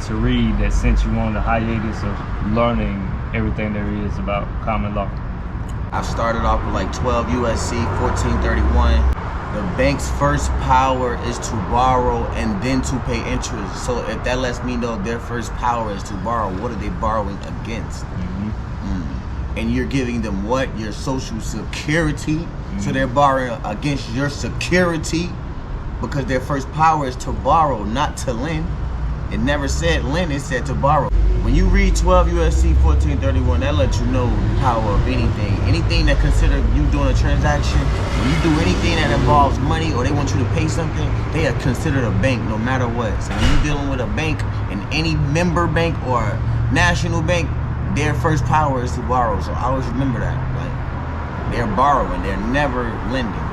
to read that sent you on the hiatus of learning everything there is about common law? I started off with like 12 USC 1431. The bank's first power is to borrow and then to pay interest. So if that lets me know their first power is to borrow, what are they borrowing against? And you're giving them what? Your social security. So they're borrowing against your security because their first power is to borrow, not to lend. It never said lend, it said to borrow. When you read 12 USC 1431, that lets you know the power of anything. Anything that consider you doing a transaction, when you do anything that involves money or they want you to pay something, they are considered a bank no matter what. So when you're dealing with a bank, and any member bank or national bank, their first power is to borrow. So always remember that. Like, they're borrowing, they're never lending.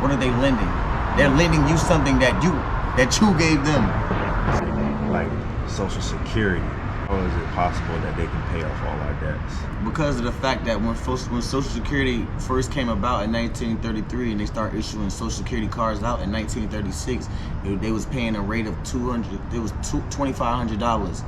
What are they lending? They're lending you something that you gave them. Like Social Security. How is it possible that they can pay off all our debts? Because of the fact that when Social Security first came about in 1933 and they started issuing Social Security cards out in 1936, they was paying a rate of $2,500.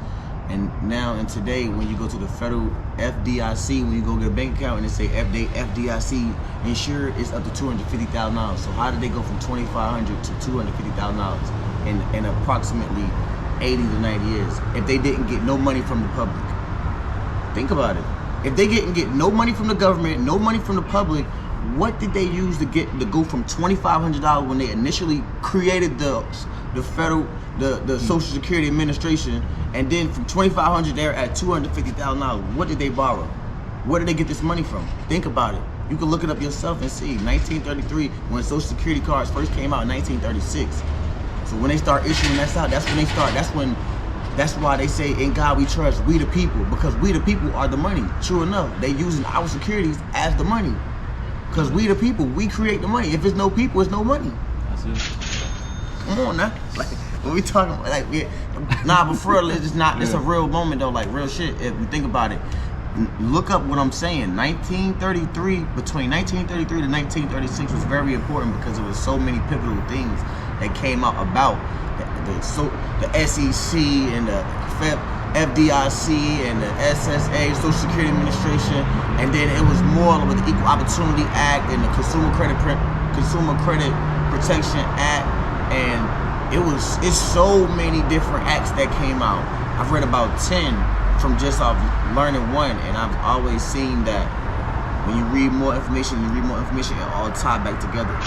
And now and today, when you go to the federal FDIC, when you go get a bank account and they say FDIC insured, it's up to $250,000. So how did they go from $2,500 to $250,000 in approximately 80 to 90 years if they didn't get no money from the public? Think about it. If they didn't get no money from the government, no money from the public, what did they use to go from $2,500 when they initially created the federal the Social Security Administration, and then from $2,500 they're at $250,000? What did they borrow? Where did they get this money from? Think about it. You can look it up yourself and see. 1933, when Social Security cards first came out in 1936. So when they start issuing that out, that's why they say, in God we trust, we the people, because we the people are the money. True enough, they using our securities as the money. Because we the people, we create the money. If it's no people, it's no money. That's it. Come on now. Like, when we talking about, like, but for real, it's not, it's a real moment though, like real shit. If you think about it, look up what I'm saying. 1933, between 1933 to 1936 was very important because there was so many pivotal things that came out about the SEC and the FDIC and the SSA, Social Security Administration, and then it was more with the Equal Opportunity Act and the Consumer Credit Protection Act, and it's so many different acts that came out. I've read about 10 from just off learning one, and I've always seen that when you read more information, it all tie back together.